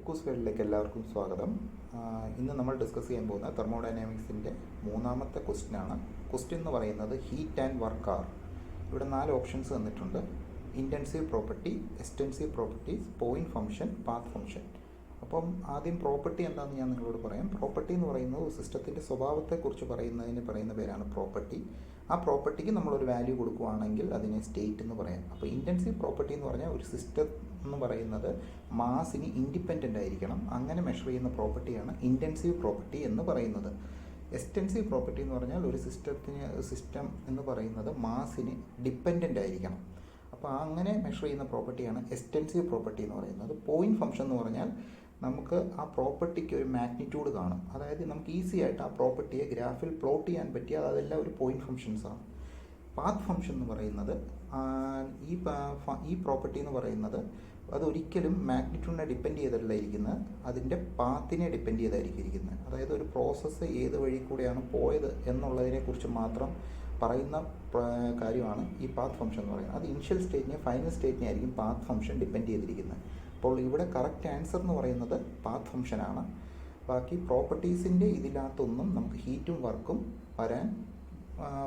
Cuckoo's വേൾഡിലേക്ക് എല്ലാവർക്കും സ്വാഗതം. ഇന്ന് നമ്മൾ ഡിസ്കസ് ചെയ്യാൻ പോകുന്ന തെർമോഡൈനാമിക്സിൻ്റെ മൂന്നാമത്തെ ക്വസ്റ്റ്യനാണ്. ക്വസ്റ്റ്യൻ എന്ന് പറയുന്നത് ഹീറ്റ് ആൻഡ് വർക്ക് ആർ. ഇവിടെ 4 ഓപ്ഷൻസ് തന്നിട്ടുണ്ട്: intensive property, extensive properties, point function, path function. അപ്പം ആദ്യം പ്രോപ്പർട്ടി എന്താണെന്ന് ഞാൻ നിങ്ങളോട് പറയാം. പ്രോപ്പർട്ടി എന്ന് പറയുന്നത് സിസ്റ്റത്തിൻ്റെ സ്വഭാവത്തെക്കുറിച്ച് പറയുന്ന പേരാണ് പ്രോപ്പർട്ടി. ആ പ്രോപ്പർട്ടിക്ക് നമ്മളൊരു വാല്യൂ കൊടുക്കുകയാണെങ്കിൽ അതിനെ സ്റ്റേറ്റ് എന്ന് പറയാം. അപ്പോൾ ഇൻറ്റൻസീവ് പ്രോപ്പർട്ടി എന്ന് പറഞ്ഞാൽ ഒരു സിസ്റ്റം എന്ന് പറയുന്നത് മാസിന് ഇൻഡിപെൻഡൻ്റ് ആയിരിക്കണം. അങ്ങനെ മെഷർ ചെയ്യുന്ന പ്രോപ്പർട്ടിയാണ് ഇൻറ്റൻസീവ് പ്രോപ്പർട്ടി എന്ന് പറയുന്നത്. എക്സ്റ്റെൻസീവ് പ്രോപ്പർട്ടി എന്ന് പറഞ്ഞാൽ ഒരു സിസ്റ്റം എന്ന് പറയുന്നത് മാസിന് ഡിപ്പെൻഡൻ്റ് ആയിരിക്കണം. അപ്പോൾ അങ്ങനെ മെഷർ ചെയ്യുന്ന പ്രോപ്പർട്ടിയാണ് എക്സ്റ്റെൻസീവ് പ്രോപ്പർട്ടി എന്ന് പറയുന്നത്. പോയിൻറ്റ് ഫംഗ്ഷൻ എന്ന് പറഞ്ഞാൽ നമുക്ക് ആ പ്രോപ്പർട്ടിക്ക് ഒരു മാഗ്നിറ്റ്യൂഡ് കാണും. അതായത് നമുക്ക് ഈസി ആയിട്ട് ആ പ്രോപ്പർട്ടിയെ ഗ്രാഫിൽ പ്ലോട്ട് ചെയ്യാൻ പറ്റിയ അതെല്ലാം ഒരു പോയിൻറ്റ് ഫംഗ്ഷൻസാണ്. പാത്ത് ഫംഗ്ഷൻ എന്ന് പറയുന്നത് ഈ പ്രോപ്പർട്ടി എന്ന് പറയുന്നത് അതൊരിക്കലും മാഗ്നിറ്റ്യൂഡിനെ ഡിപ്പെൻഡ് ചെയ്തല്ല ഇരിക്കുന്നത്, അതിൻ്റെ പാത്തിനെ ഡിപ്പെൻഡ് ചെയ്തായിരിക്കും ഇരിക്കുന്നത്. അതായത് ഒരു പ്രോസസ്സ് ഏത് വഴി കൂടെയാണ് പോയത് എന്നുള്ളതിനെക്കുറിച്ച് മാത്രം പറയുന്ന കാര്യമാണ് ഈ പാത്ത് ഫംഗ്ഷൻ എന്ന് പറയുന്നത്. അത് ഇനിഷ്യൽ സ്റ്റേറ്റിനെ ഫൈനൽ സ്റ്റേറ്റിനെ ആയിരിക്കും പാത്ത് ഫംഗ്ഷൻ ഡിപ്പെൻഡ് ചെയ്തിരിക്കുന്നത്. അപ്പോൾ ഇവിടെ കറക്റ്റ് ആൻസർ എന്ന് പറയുന്നത് പാത്ത് ഫംഗ്ഷനാണ്. ബാക്കി പ്രോപ്പർട്ടീസിൻ്റെ ഇതിനകത്തൊന്നും നമുക്ക് ഹീറ്റും വർക്കും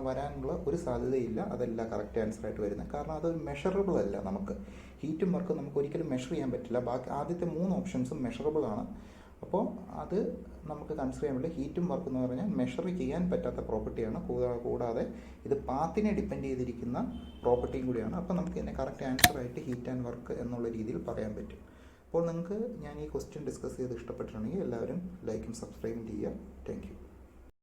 വരാനുള്ള ഒരു സാധ്യതയില്ല. അതല്ല കറക്റ്റ് ആൻസറായിട്ട് വരുന്നത്. കാരണം അത് മെഷറബിൾ അല്ല. നമുക്ക് ഹീറ്റും വർക്കും നമുക്ക് ഒരിക്കലും മെഷർ ചെയ്യാൻ പറ്റില്ല. ബാക്കി ആദ്യത്തെ 3 ഓപ്ഷൻസും മെഷറബിൾ ആണ്. അപ്പോൾ അത് നമുക്ക് കൺസിഡർ ചെയ്യാൻ പറ്റില്ല. ഹീറ്റും വർക്ക് എന്ന് പറഞ്ഞാൽ മെഷർ ചെയ്യാൻ പറ്റാത്ത പ്രോപ്പർട്ടിയാണ്. കൂടാതെ ഇത് പാത്തിനെ ഡിപ്പെൻഡ് ചെയ്തിരിക്കുന്ന പ്രോപ്പർട്ടിയും കൂടിയാണ്. അപ്പോൾ നമുക്ക് ഇതിനെ കറക്റ്റ് ആൻസറായിട്ട് ഹീറ്റ് ആൻഡ് വർക്ക് എന്നുള്ള രീതിയിൽ പറയാൻ പറ്റും. അപ്പോൾ നിങ്ങൾക്ക് ഞാൻ ഈ ക്വസ്റ്റ്യൻ ഡിസ്കസ് ചെയ്ത് ഇഷ്ടപ്പെട്ടിട്ടുണ്ടെങ്കിൽ എല്ലാവരും ലൈക്കും സബ്സ്ക്രൈബും ചെയ്യുക. Thank you.